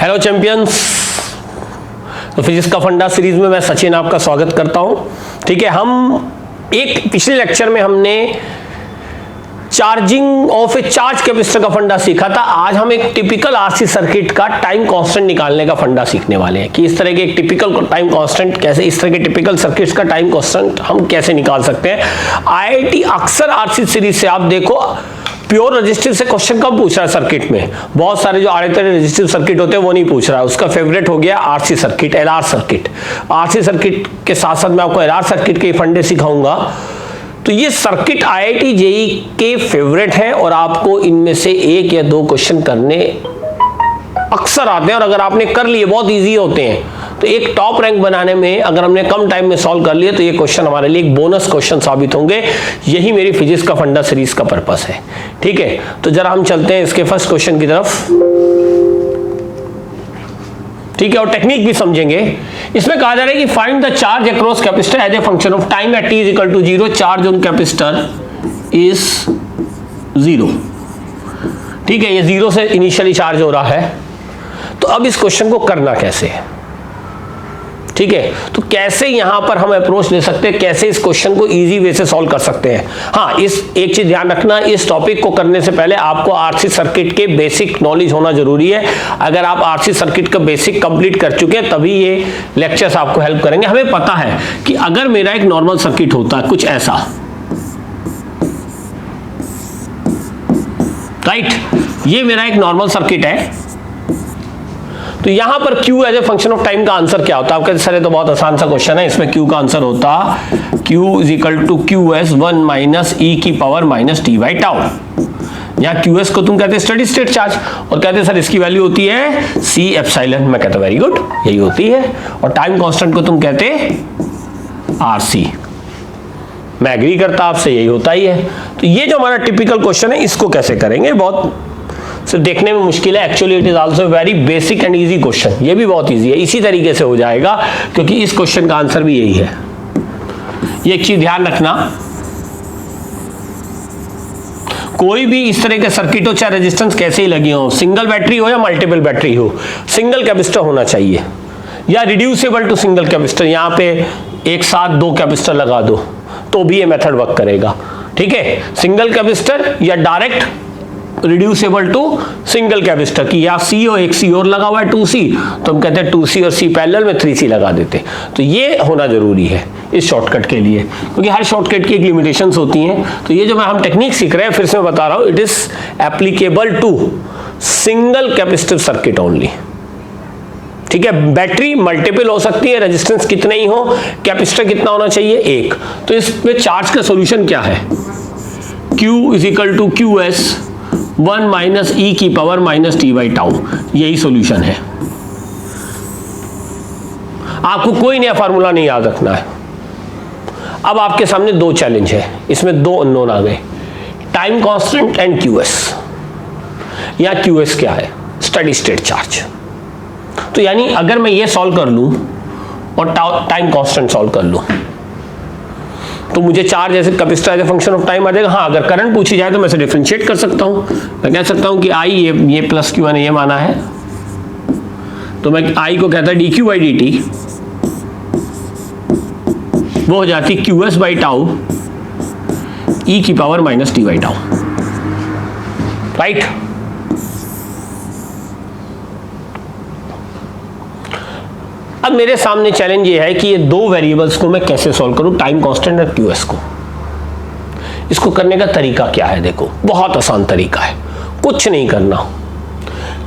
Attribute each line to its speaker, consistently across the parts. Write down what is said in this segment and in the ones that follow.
Speaker 1: Hello champions, तो physics का फंडा सीरीज में मैं सचिन आपका स्वागत करता हूं। ठीक है, हम एक पिछले लेक्चर में हमने charging of A charge capacitor का फंडा सीखा था। आज हम एक टिपिकल आरसी सर्किट का टाइम कांस्टेंट निकालने का फंडा सीखने वाले हैं कि इस तरह के एक टिपिकल टाइम कांस्टेंट कैसे, इस तरह के टिपिकल सर्किट्स का टाइम कांस्टेंट हम कैसे निकाल सकते हैं। आईआईटी अक्सर आरसी सीरीज से आप देखो प्योर रेजिस्टिव से क्वेश्चन कब पूछ रहा है सर्किट में, बहुत सारे जो आड़े तेरे रेजिस्टिव सर्किट होते हैं वो नहीं पूछ रहा है। उसका फेवरेट हो गया RC circuit, LR circuit. RC circuit के साथ साथ मैं आपको एलआर सर्किट के फंडे सिखाऊंगा। तो ये सर्किट आईआईटी जेईई के फेवरेट है और आपको इनमें से एक या दो क्वेश्चन करने अक्सर आते हैं और अगर आपने कर लिए बहुत इजी होते हैं। तो एक टॉप रैंक बनाने में अगर हमने कम टाइम में सॉल्व कर लिए तो ये क्वेश्चन हमारे लिए एक बोनस क्वेश्चन साबित होंगे। यही मेरी फिजिक्स का फंडा सीरीज का पर्पस है। ठीक है, तो जरा हम चलते हैं इसके फर्स्ट क्वेश्चन की तरफ। ठीक है, और टेक्निक भी समझेंगे। इसमें कहा जा रहा है कि find the charge across capacitor as a function of time at t is equal to 0, charge on capacitor is 0। ठीक है, ये 0 से इनिशियली चार्ज हो रहा है। तो अब इस क्वेश्चन को करना कैसे है, ठीक है, तो कैसे यहां पर हम अप्रोच ले सकते हैं, कैसे इस क्वेश्चन को इजी वे से सॉल्व कर सकते हैं। हाँ, इस एक चीज ध्यान रखना, इस टॉपिक को करने से पहले आपको आरसी सर्किट के बेसिक नॉलेज होना जरूरी है। अगर आप आरसी सर्किट का बेसिक कंप्लीट कर चुके हैं तभी ये लेक्चर्स आपको हेल्प करेंगे। हमें पता है कि अगर मेरा एक नॉर्मल सर्किट होता है कुछ ऐसा, राइट, ये मेरा एक नॉर्मल सर्किट है, तो यहां पर Q as a function of time का आंसर क्या होता है। आपके सर ये तो बहुत आसान सा क्वेश्चन है, इसमें Q का आंसर होता Q is equal to QS 1 minus e की power minus t by tau. यहाँ QS को तुम कहते हैं स्टेडी स्टेट चार्ज और कहते हैं सर इसकी वैल्यू होती है C एप्सिलॉन। मैं कहता हूं वेरी गुड, यही होती है। और टाइम कांस्टेंट को तुम कहते RC। मैं एग्री करता आपसे, यही होता ही है। तो ये जो हमारा टिपिकल क्वेश्चन है इसको कैसे करेंगे, बहुत सिर्फ देखने में मुश्किल है, actually it is also very basic and easy question. ये भी बहुत इजी है, इसी तरीके से हो जाएगा क्योंकि इस क्वेश्चन का आंसर भी यही है। ये एक चीज ध्यान रखना, कोई भी इस तरह के सर्किट हो, चाहे रेजिस्टेंस कैसे ही लगी हो, सिंगल बैटरी हो या मल्टीपल बैटरी हो, सिंगल कैपेसिटर होना चाहिए या रिड्यूसेबल टू सिंगल कैपेसिटर। यहां पे एक साथ दो कैपेसिटर लगा दो तो भी ये मेथड वर्क करेगा। ठीक है, सिंगल कैपेसिटर या direct reducible to single capacitor की, या C और एक C और लगा हुआ है 2C, तो हम कहते हैं 2C और C पैरेलल में 3C लगा देते। तो ये होना जरूरी है इस शॉर्टकट के लिए, क्योंकि हर शॉर्टकट की एक लिमिटेशंस होती हैं। तो ये जो हम टेक्निक सीख रहे हैं, फिर से मैं बता रहा हूं, it is applicable to single capacitive circuit only. ठीक है, बैटरी मल्टीपल हो सकती है, रेजिस्टेंस कितने ही हो, कैपेसिटर कितना होना चाहिए, एक। तो इसमें चार्ज का सॉल्यूशन क्या है, Q is equal to QS 1 minus e की power minus t by tau, यही सॉल्यूशन है। आपको कोई नया फार्मूला नहीं याद रखना है। अब आपके सामने दो चैलेंज है, इसमें दो अननोन आ गए, टाइम कांस्टेंट एंड QS। या QS क्या है, स्टेडी स्टेट चार्ज। तो यानी अगर मैं ये सॉल्व कर लूं और टाइम कांस्टेंट सॉल्व कर लूं तो मुझे चार्ज ऐसे capacitor as a function of time आ जाएगा। हाँ, अगर करंट पूछी जाए तो मैं इसे डिफरेंशिएट कर सकता हूं। मैं कह सकता हूं कि I ये प्लस Q ने ये माना है, तो मैं I को कहता है dQ बाई dt, वो हो जाती QS बाई टाउ e की power minus t by tau, right. अब मेरे सामने चैलेंज ये है कि ये दो वेरिएबल्स को मैं कैसे सॉल्व करूं, टाइम कांस्टेंट और QS को। इसको करने का तरीका क्या है, देखो बहुत आसान तरीका है, कुछ नहीं करना।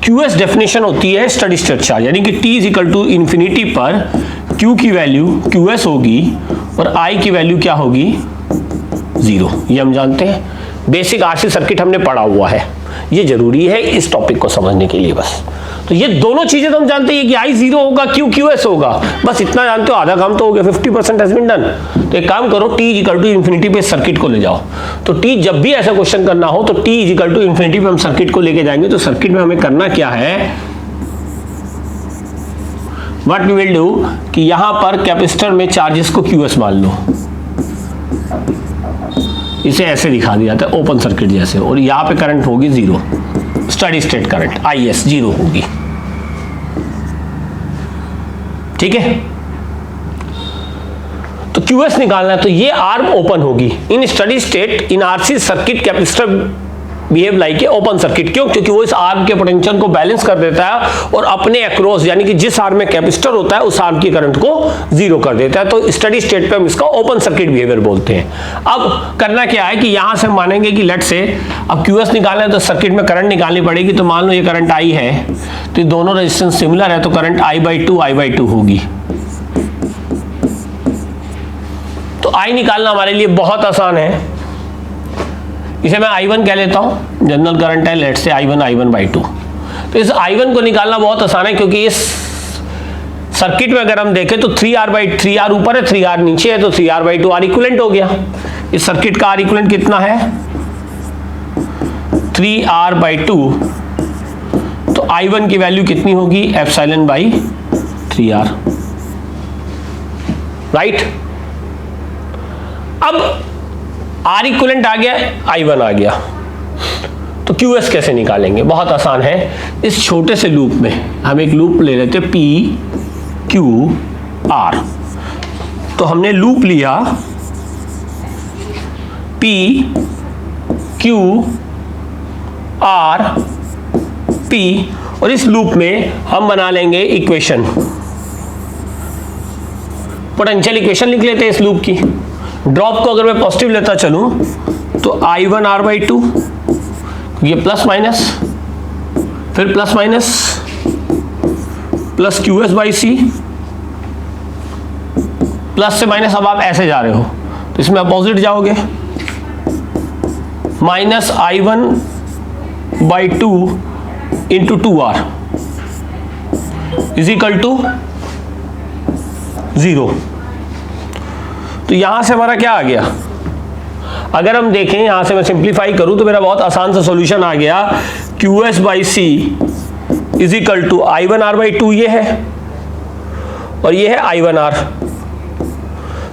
Speaker 1: QS डेफिनेशन होती है स्टेडी स्टेट चार्ज, यानी कि t is equal to infinity पर Q की वैल्यू QS होगी और I की वैल्यू क्या होगी, 0। ये हम जानते हैं, बेसिक आरसी सर्किट हमने पढ़ा हुआ है, ये जरूरी है इस टॉपिक को समझने के लिए बस। तो ये दोनों चीजें तो हम जानते हैं कि I 0 होगा, Q QS होगा, बस इतना जानते हो, आधा काम तो हो गया, 50% हैज बीन डन। तो एक काम करो, t इक्वल टू इन्फिनिटी पे सर्किट को ले जाओ। तो t जब भी ऐसा क्वेश्चन करना हो तो t इक्वल टू इन्फिनिटी पे हम सर्किट को लेके जाएंगे। तो सर्किट में हमें करना क्या है, व्हाट वी विल डू कि यहां पर कैपेसिटर में चार्जेस को QS मान लो, इसे ऐसे दिखा दिया जाता है ओपन सर्किट जैसे, और यहाँ पे करंट होगी 0। स्टडी स्टेट करंट IS 0 होगी। ठीक है, तो QS निकालना है, तो ये आर्म ओपन होगी। In steady state in RC circuit capacitor behave like a open circuit. क्यों? क्योंकि वो इस आर्म के पोटेंशियल को बैलेंस कर देता है और अपने अक्रॉस, यानी कि जिस आर्म में कैपेसिटर होता है उस आर्म की करंट को जीरो कर देता है। तो स्टडी स्टेट पे हम इसका ओपन सर्किट बिहेवियर बोलते हैं। अब करना क्या है कि यहां से मानेंगे कि लेट से अब QS निकालना है तो सर्किट में करंट निकालनी पड़ेगी। तो मान लो ये करंट I है, तो दोनों रेजिस्टेंस सिमिलर है, तो करंट I/2 होगी। तो I निकालना हमारे लिए बहुत आसान है। इसे मैं I1 कह लेता हूं, जनरल करंट है, लेट से I1/2। तो इस I1 को निकालना बहुत आसान है, क्योंकि इस सर्किट में अगर हम देखें तो 3R ऊपर है, 3R नीचे है, तो 3R/2 R इक्विवेलेंट हो गया। इस सर्किट का R इक्विवेलेंट कितना है? 3R/2। तो I1 की वैल्यू कितनी होगी? ε/3R, right. अब R इक्विवेलेंट आ गया, I1 आ गया, तो QS कैसे निकालेंगे? बहुत आसान है। इस छोटे से लूप में हम एक लूप ले लेते हैं PQR। तो हमने लूप लिया PQRP, और इस लूप में हम बना लेंगे इक्वेशन, पोटेंशियल इक्वेशन लिख लेते हैं इस लूप की। ड्रॉप को अगर मैं पॉजिटिव लेता चलूं तो I1R/2, ये प्लस माइनस, फिर plus minus plus QS/C, plus से माइनस। अब आप ऐसे जा रहे हो तो इसमें अपोजिट जाओगे, minus I1/2 into 2R is equal to 0। तो यहां से हमारा क्या आ गया? अगर हम देखें यहां से मैं सिंप्लीफाई करूं तो मेरा बहुत आसान सा सॉल्यूशन आ गया। QS/C is equal to I1R/2 ये है, और ये है I1R।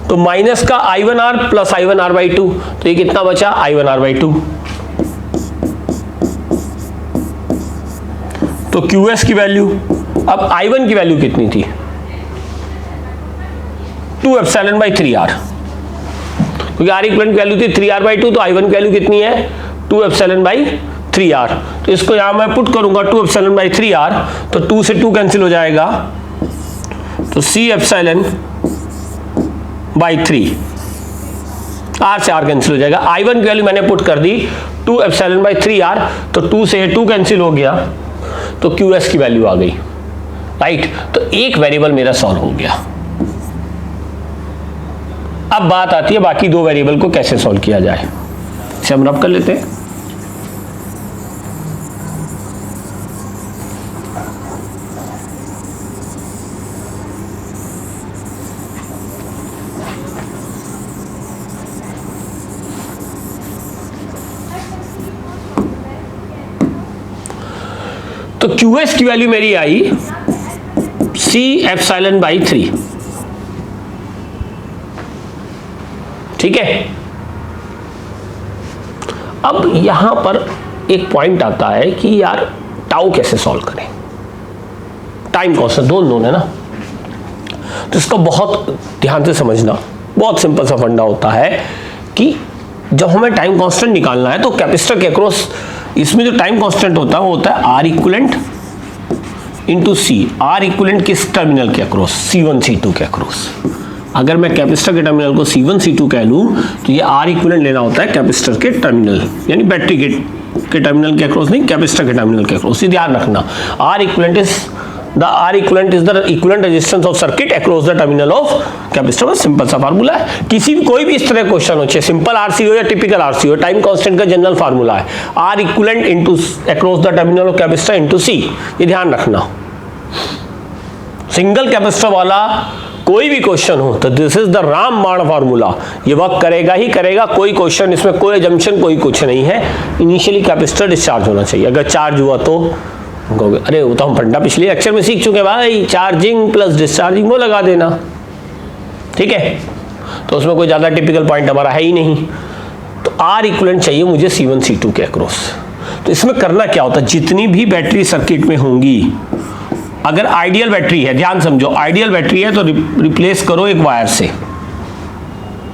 Speaker 1: तो माइनस का I1R प्लस I1R/2, तो ये कितना बचा? I1R/2। तो QS की वैल्यू, अब I1 की वैल्यू कितनी थी? 2ε/3R, क्योंकि R इक्विवेलेंट की वैल्यू थी 3R/2, तो I1 की वैल्यू कितनी है? 2ε/3R। तो इसको यहां मैं पुट करूंगा 2ε/3R, तो 2 से 2 कैंसिल हो जाएगा, तो C∈/3, R से R कैंसिल हो जाएगा। I1 की वैल्यू मैंने पुट कर दी 2ε/3R, तो 2 से 2 कैंसिल हो गया, तो QS की वैल्यू आ गई, राइट। तो एक वेरिएबल मेरा सॉल्व हो गया। अब बात आती है बाकी दो वेरिएबल को कैसे सॉल्व किया जाए। इसे हम रब कर लेते हैं। तो QS की वैल्यू मेरी आई C∈/3, ठीक है। अब यहां पर एक पॉइंट आता है कि यार टाउ कैसे सॉल्व करें, टाइम कांस्टेंट दोनों है ना। तो इसको बहुत ध्यान से समझना, बहुत सिंपल सा फंडा होता है कि जब हमें टाइम कांस्टेंट निकालना है तो कैपेसिटर के अक्रॉस इसमें जो टाइम कांस्टेंट होता है वो होता है R equivalent into C। R equivalent किस टर्मिनल के अक्रॉस? C1 C2 के अक्रॉस। अगर मैं कैपेसिटर के टर्मिनल को C1 C2 कह लूं तो ये R इक्विवेलेंट लेना होता है कैपेसिटर के टर्मिनल, यानी बैटरी के टर्मिनल के अक्रॉस नहीं, कैपेसिटर के टर्मिनल के अक्रॉस। ध्यान रखना, R equivalent is the equivalent resistance of circuit across the terminal of capacitor. बस सिंपल सा फार्मूला है। किसी भी कोई भी इस तरह क्वेश्चन हो, चाहे सिंपल RC हो या टिपिकल RC हो, टाइम कांस्टेंट का जनरल फार्मूला है R equivalent into across the terminal of capacitor into C। ये ध्यान रखना। सिंगल कैपेसिटर वाला कोई भी क्वेश्चन हो तो दिस इज द रामबाण फार्मूला, ये वर्क करेगा ही करेगा। कोई क्वेश्चन इसमें कोई एजम्पशन कोई कुछ नहीं है। इनिशियली कैपेसिटर डिस्चार्ज होना चाहिए, अगर चार्ज हुआ तो कहोगे अरे वो तो हम फंडा पिछले लेक्चर में सीख चुके भाई, चार्जिंग प्लस डिस्चार्जिंग वो लगा देना, ठीक है। तो उसमें कोई ज्यादा टिपिकल पॉइंट हमारा है ही नहीं। तो R इक्विवेलेंट चाहिए मुझे C1 C2 के अक्रॉस। तो इसमें करना क्या होता है, जितनी भी बैटरी सर्किट में होंगी, अगर आइडियल बैटरी है, ध्यान समझो, आइडियल बैटरी है तो रिप्लेस करो एक वायर से,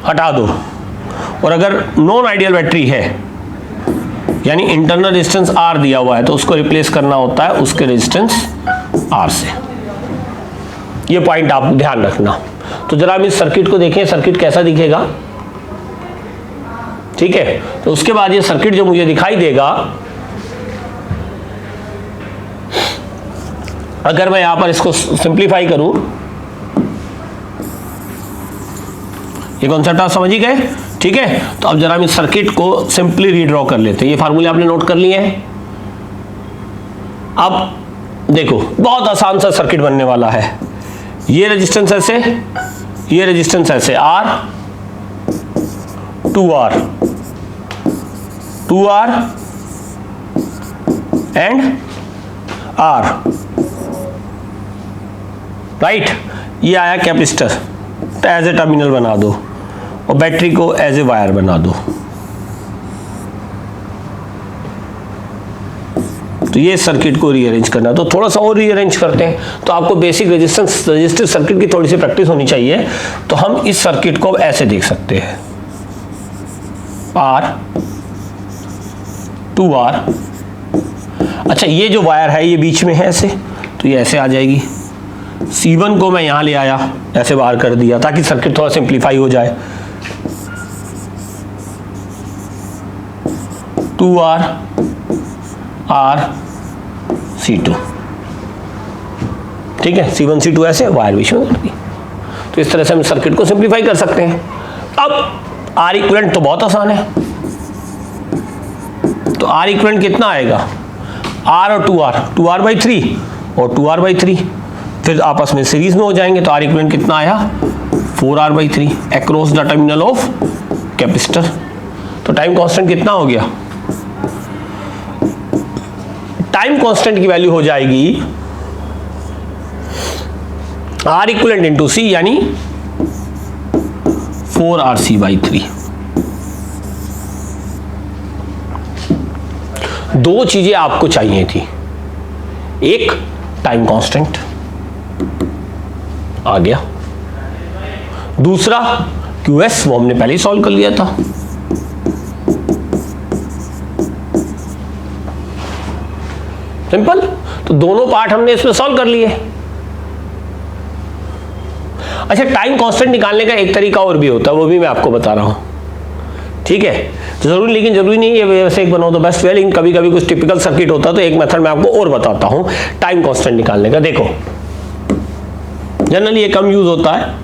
Speaker 1: हटा दो। और अगर नॉन आइडियल बैटरी है, यानी इंटरनल रेजिस्टेंस R दिया हुआ है, तो उसको रिप्लेस करना होता है उसके रेजिस्टेंस R से। ये पॉइंट आप ध्यान रखना। तो जरा हम इस सर्किट को देखें, सर्किट कैसा दिखेगा, ठीक है। तो उसके बाद ये सर्किट जो मुझे दिखाई देगा, अगर मैं यहां पर इसको सिंप्लीफाई करूं, ये कॉन्सेप्ट आप समझ ही गए, ठीक है। तो अब जरा हम इस सर्किट को सिंपली रीड्रॉ कर लेते हैं। ये फार्मूले आपने नोट कर लिए हैं। अब देखो, बहुत आसान सा सर्किट बनने वाला है। ये रेजिस्टेंस ऐसे, ये रेजिस्टेंस ऐसे, R 2R 2R and R, right. ये आया कैपेसिटर, तो एज ए टर्मिनल बना दो और बैटरी को एज ए वायर बना दो। तो ये सर्किट को रीअरेंज करना, तो थोड़ा सा और रीअरेंज करते हैं। तो आपको बेसिक रेजिस्टेंस रजिस्टिव सर्किट की थोड़ी सी प्रैक्टिस होनी चाहिए। तो हम इस सर्किट को ऐसे देख सकते हैं, R 2R, अच्छा ये जो वायर है ये बीच में है ऐसे, तो ये ऐसे आ जाएगी। C1 को मैं यहां ले आया, ऐसे बाहर कर दिया ताकि सर्किट थोड़ा सिंप्लीफाई हो जाए। 2R R C2, ठीक है। C1 C2 ऐसे, वायर बीच में कर दी। तो इस तरह से हम सर्किट को सिंप्लीफाई कर सकते हैं। अब R इक्विवेलेंट तो बहुत आसान है। तो R इक्विवेलेंट कितना आएगा, R और 2R/3 और 2R/3, फिर आपस में सीरीज में हो जाएंगे। तो R इक्विवेलेंट कितना आया, 4R/3 across the terminal of capacitor. तो टाइम कांस्टेंट कितना हो गया, टाइम कांस्टेंट की वैल्यू हो जाएगी R इक्विवेलेंट इंटू C, यानी 4RC/3। दो चीजें आपको चाहिए थी, एक टाइम कांस्टेंट आ गया, दूसरा QS, वो हमने पहले ही सॉल्व कर लिया था। सिंपल। तो दोनों पार्ट हमने इसमें सॉल्व कर लिए। अच्छा, टाइम कांस्टेंट निकालने का एक तरीका और भी होता है, वो भी मैं आपको बता रहा हूं, ठीक है। तो जरूरी, लेकिन जरूरी नहीं है वैसे एक बनाओ तो बेस्ट है, लेकिन कभी कभी कुछ टिपिकल सर्किट होता है तो एक मेथड मैं आपको और बताता हूं टाइम कांस्टेंट निकालने का। देखो, जनरली ये कम यूज होता है,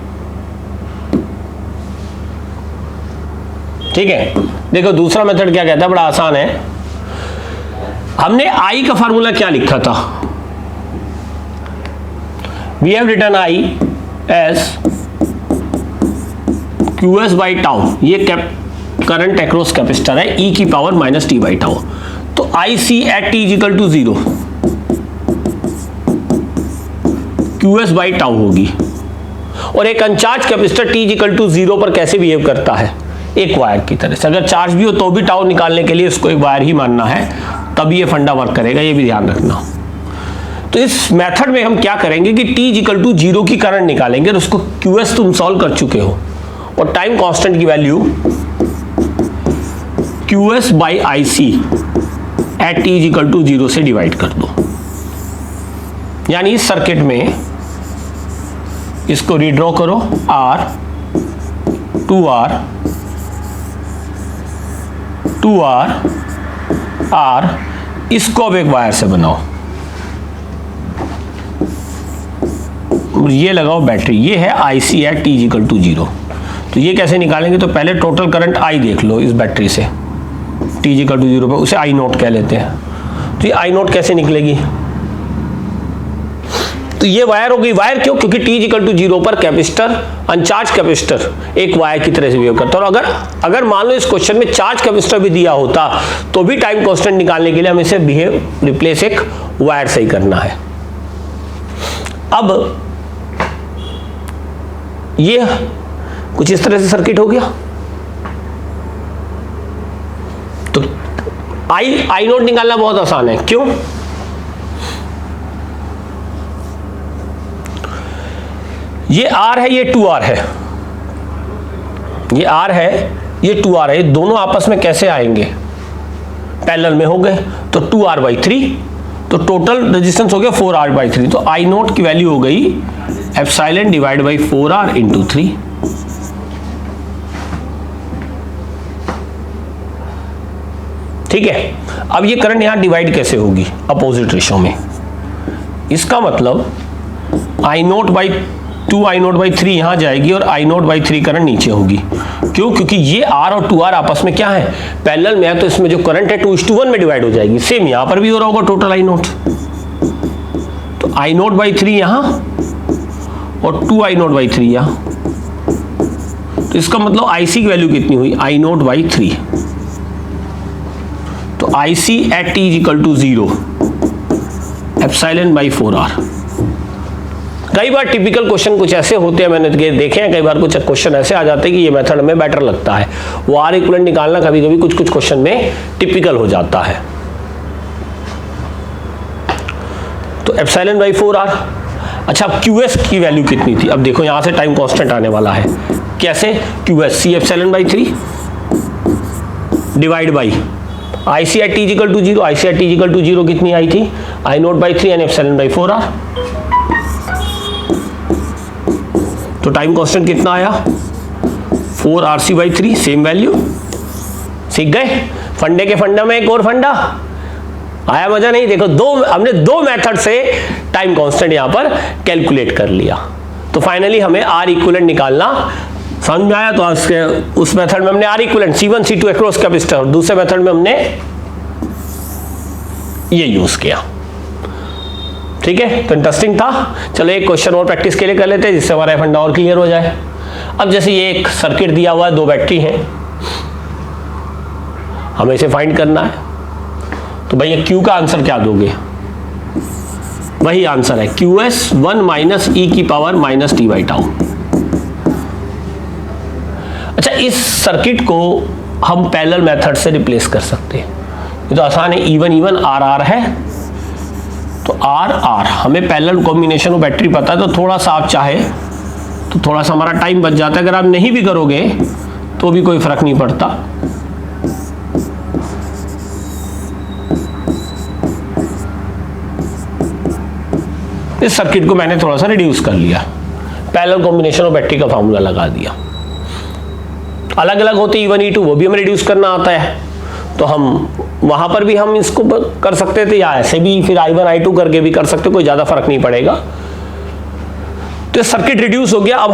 Speaker 1: ठीक है। देखो दूसरा मेथड क्या कहता है, बड़ा आसान है। हमने I का फार्मूला क्या लिखा था, we have written I as QS/τ, ये करंट अक्रॉस कैपेसिटर है, e की पावर -t/τ। तो IC at t equal to 0 QS/τ होगी। और एक uncharged capacitor t equal to 0 पर कैसे बिहेव करता है, एक वायर की तरह से। अगर चार्ज भी हो तो भी टाउ निकालने के लिए इसको एक वायर ही मानना है, तभी ये फंडा वर्क करेगा, ये भी ध्यान रखना। तो इस मेथड में हम क्या करेंगे कि t इक्वल टू 0 की करंट निकालेंगे और उसको QS तुम सॉल्व कर चुके हो, और टाइम कांस्टेंट की value QS/IC at t equal to 0 से डिवाइड कर दो। यानी इस सर्किट में इसको रीड्रॉ करो, R 2R 2R R, इसको अब एक वायर से बनाओ, ये लगाओ बैटरी, ये है IC at t equal to 0। तो ये कैसे निकालेंगे, तो पहले टोटल करंट I देख लो इस बैटरी से, t इक्वल टू 0 पे, उसे I नोट कह लेते हैं। तो ये I नोट कैसे निकलेगी, तो ये वायर हो गई। वायर क्यों, क्योंकि t इक्वल टू 0 पर कैपेसिटर, अनचार्ज कैपेसिटर एक वायर की तरह से बिहेव करता है। और अगर मान लो इस क्वेश्चन में चार्ज कैपेसिटर भी दिया होता तो भी टाइम कांस्टेंट निकालने के लिए हमें इसे रिप्लेस एक वायर से ही करना है। अब ये कुछ इस तरह से सर्किट हो गया। तो आई नोट निकालना बहुत आसान है, क्यों? ये आर है, ये 2R है, ये आर है, ये 2R है, ये दोनों आपस में कैसे आएंगे? पैरेलल में हो गए, तो 2R/3, तो टोटल रेजिस्टेंस हो गया 4R/3, तो आई नोट की वैल्यू हो गई epsilon divide by 4R into 3। ठीक है, अब ये करंट यहां डिवाइड कैसे होगी? अपोजिट रेशो में। इसका मतलब I naught by 2 I naught by 3 यहां जाएगी और आई नोट बाई 3 करंट नीचे होगी। क्यों? क्योंकि ये R और 2R आपस में क्या है? पैरेलल में है, तो इसमें जो करंट है 2:1 में डिवाइड हो जाएगी। सेम यहां पर भी हो रहा होगा टोटल आई नोट, तो आई नोट बाई 3 यहां और 2 आई नोट बाई 3 यहां, तो इसका मतलब IC की वैल्यू कितनी हुई? I naught by 3। तो IC at T equal to 0 epsilon by 4R। कई बार टिपिकल क्वेश्चन कुछ ऐसे होते हैं, मैंने देखे हैं, कई बार कुछ क्वेश्चन ऐसे आ जाते हैं कि ये मेथड में बेटर लगता है। वो R इक्विवेलेंट निकालना कभी कभी कुछ कुछ क्वेश्चन में टिपिकल हो जाता है। तो एप्सिलॉन बाई 4R। अच्छा, अब QS की वैल्यू कितनी थी? अब देखो यहां से टाइम कांस्टेंट आने वाला है। कैसे? QS C epsilon by 3 divide by IC at T equal to 0। IC at T equal to 0 कितनी आई थी? I naught by 3 and epsilon by 4R। तो टाइम कांस्टेंट कितना आया? 4RC by 3, same value. सीख गए? फंडे के फंडा में एक और फंडा आया, मजा नहीं? देखो हमने दो मेथड से टाइम कांस्टेंट यहां पर कैलकुलेट कर लिया। तो फाइनली हमें R इक्विवेलेंट निकालना समझ में आया। तो उस मेथड में हमने R equivalent C1 C2 across capacitor, और दूसरे मेथड में हमने ये यूज किया। ठीक है, तो इंटरेस्टिंग था। चलो एक क्वेश्चन और प्रैक्टिस के लिए कर लेते हैं, जिससे हमारा फंडा और क्लियर हो जाए। अब जैसे ये एक सर्किट दिया हुआ है, 2 बैटरी हैं, हमें इसे फाइंड करना है। तो भैया Q का आंसर क्या दोगे? वही आंसर है QS 1 माइनस E की power minus T by tau. अच्छा, इस सर्किट को हम पैरेलल मेथड से रिप्लेस कर सकते हैं। ये तो आसान है, E1 RR है, तो RR हमें पैरेलल कॉम्बिनेशन में बैटरी पता है, तो थोड़ा सा आप चाहे तो थोड़ा सा हमारा टाइम बच जाता है। अगर आप नहीं भी करोगे तो भी कोई फर्क नहीं पड़ता। इस सर्किट को मैंने थोड़ा सा रिड्यूस कर लिया, पैरेलल कॉम्बिनेशन ऑफ बैटरी का फार्मूला लगा दिया। अलग अलग होते E1 E2, वो भी हमें रिड्यूस करना आता है, तो हम वहां पर भी हम इसको कर सकते थे, या ऐसे भी फिर I1 I2 करके भी कर सकते, कोई ज्यादा फर्क नहीं पड़ेगा। तो सर्किट रिड्यूस हो गया। अब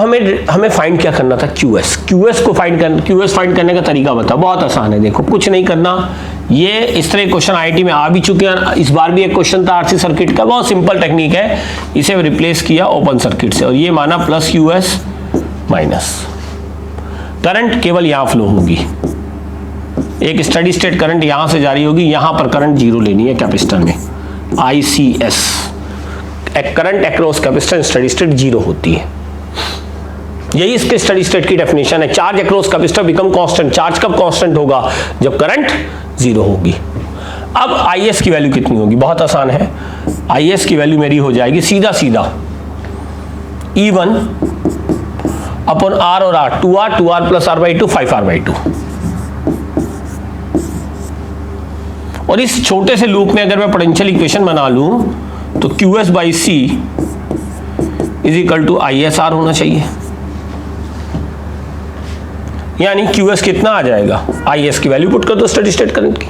Speaker 1: हमें फाइंड क्या करना था? QS को फाइंड करने का तरीका बता, बहुत आसान है। देखो कुछ नहीं करना, ये इस तरह क्वेश्चन IIT में आ भी चुके हैं, इस बार भी एक क्वेश्चन था RC सर्किट का, बहुत सिंपल टेक्निक है। इसे रिप्लेस किया ओपन सर्किट से, और ये माना प्लस QS माइनस, करंट केवल यहां फ्लो होगी, एक स्टडी स्टेट करंट यहां से जारी होगी, यहां पर करंट 0 लेनी है कैपेसिटर में, ICS, current across capacitor steady state 0 होती है। यही इसके स्टडी स्टेट की डेफिनेशन है। Charge across capacitor become constant. Charge कब कांस्टेंट होगा? जब करंट 0 होगी। अब IS की वैल्यू कितनी होगी? बहुत आसान है, IS की वैल्यू मेरी हो जाएगी सीधा सीधा E1 अपॉन R और R, 2R plus R by 2, 5R by 2। और इस छोटे से लूप में अगर मैं पोटेंशियल इक्वेशन बना लूं, तो QS by C is equal to ISR होना चाहिए। यानी QS कितना आ जाएगा? IS की वैल्यू पुट कर दो स्टडी स्टेट करंट की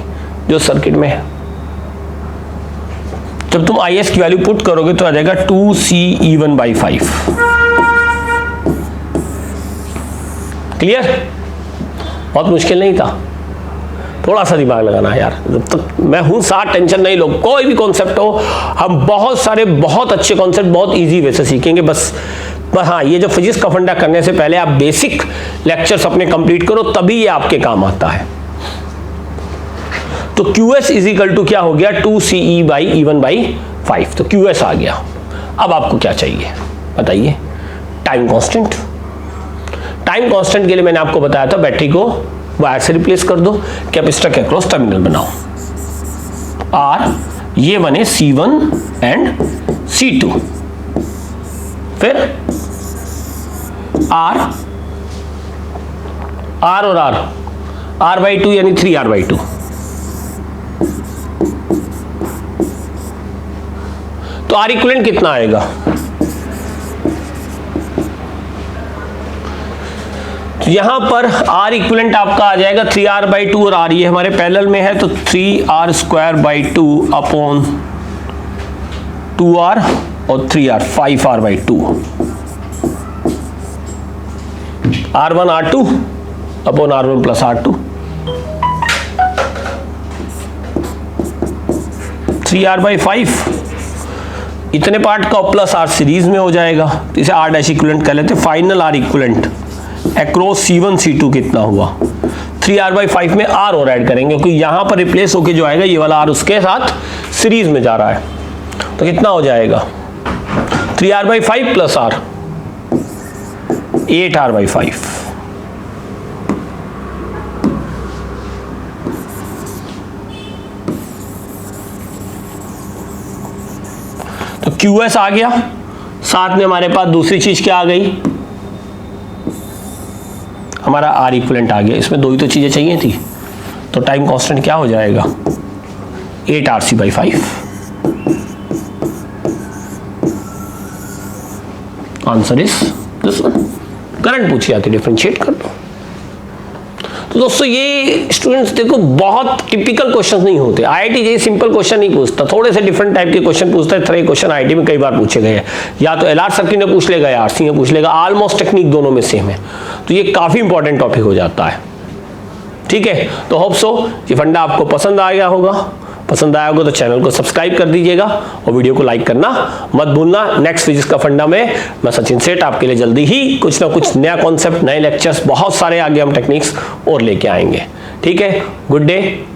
Speaker 1: जो सर्किट में है। जब तुम IS की वैल्यू पुट करोगे तो आ जाएगा 2CE1 बाई 5। क्लियर? बहुत मुश्किल नहीं था, थोड़ा सा दिमाग लगाना है यार। जब तक मैं हूं साथ, टेंशन नहीं लो। कोई भी कॉन्सेप्ट हो, हम बहुत सारे बहुत अच्छे कॉन्सेप्ट बहुत इजी वे से सीखेंगे। बस हाँ, ये जो फिजिक्स का फंडा करने से पहले आप बेसिक लेक्चर्स अपने कंप्लीट करो, तभी ये आपके काम आता है। तो QS इज इक्वल टू क्या हो गया? 2CE by E1 by 5। तो QS आ गया। अब आपको क्या चाहिए बताइए? Time constant. टाइम कांस्टेंट के लिए मैंने आपको बताया था बैटरी को वायर से रिप्लेस कर दो, कैपेसिटर के अक्रॉस टर्मिनल बनाओ। आर, ये बने C1 एंड C2, फिर आर और आर बाई 2 यानी 3R/2, तो आर इक्विवेलेंट कितना आएगा? तो यहां पर आर इक्विवेलेंट आपका आ जाएगा 3R/2 और आर ये हमारे पैरेलल में है तो 3R²/2 अपॉन 2R और 3R 5R/2, R1 R2 upon R1 plus R2, 3R/5 इतने पार्ट का प्लस आर सीरीज में हो जाएगा, तो इसे R डैश इक्विवेलेंट कह लेते हैं। Final are equivalent across C1 C2 कितना हुआ? 3R/5 में R और ऐड करेंगे क्योंकि यहां पर रिप्लेस होके जो आएगा ये वाला R उसके साथ सीरीज में जा रहा है, तो कितना हो जाएगा? 3R/5 प्लस R 8R/5, तो QS आ गया। साथ में हमारे पास दूसरी चीज क्या आ गई? हमारा R इक्विवेलेंट आ गया। इसमें दो ही तो चीजें चाहिए थी, तो टाइम कांस्टेंट क्या हो जाएगा? 8RC/5। Answer is this one. Current पूछी जाती, डिफरेंशिएट कर दो। तो दोस्तों ये स्टूडेंट्स देखो बहुत टिपिकल क्वेश्चन नहीं होते। आईआईटी ये सिंपल क्वेश्चन नहीं पूछता, थोड़े से डिफरेंट टाइप के क्वेश्चन पूछता है। तरह के क्वेश्चन आईआईटी में कई बार पूछे गए हैं, या तो एलआर सर्किट ने पूछ लेगा या आरसी ने पूछ लेगा, ऑलमोस्ट टेक्निक दोनों में सेम है, तो ये काफी इंपॉर्टेंट टॉपिक हो जाता है। ठीक है, तो होप सो ये फंडा आपको पसंद आ गया होगा। पसंद आया होगा तो चैनल को सब्सक्राइब कर दीजिएगा और वीडियो को लाइक करना मत भूलना। नेक्स्ट फिजिक्स का फंडा में मैं सचिन सेठ आपके लिए जल्दी ही कुछ ना कुछ नया कॉन्सेप्ट, नए लेक्चर्स, बहुत सारे आगे हम टेक्निक्स और लेके आएंगे। ठीक है, गुड डे।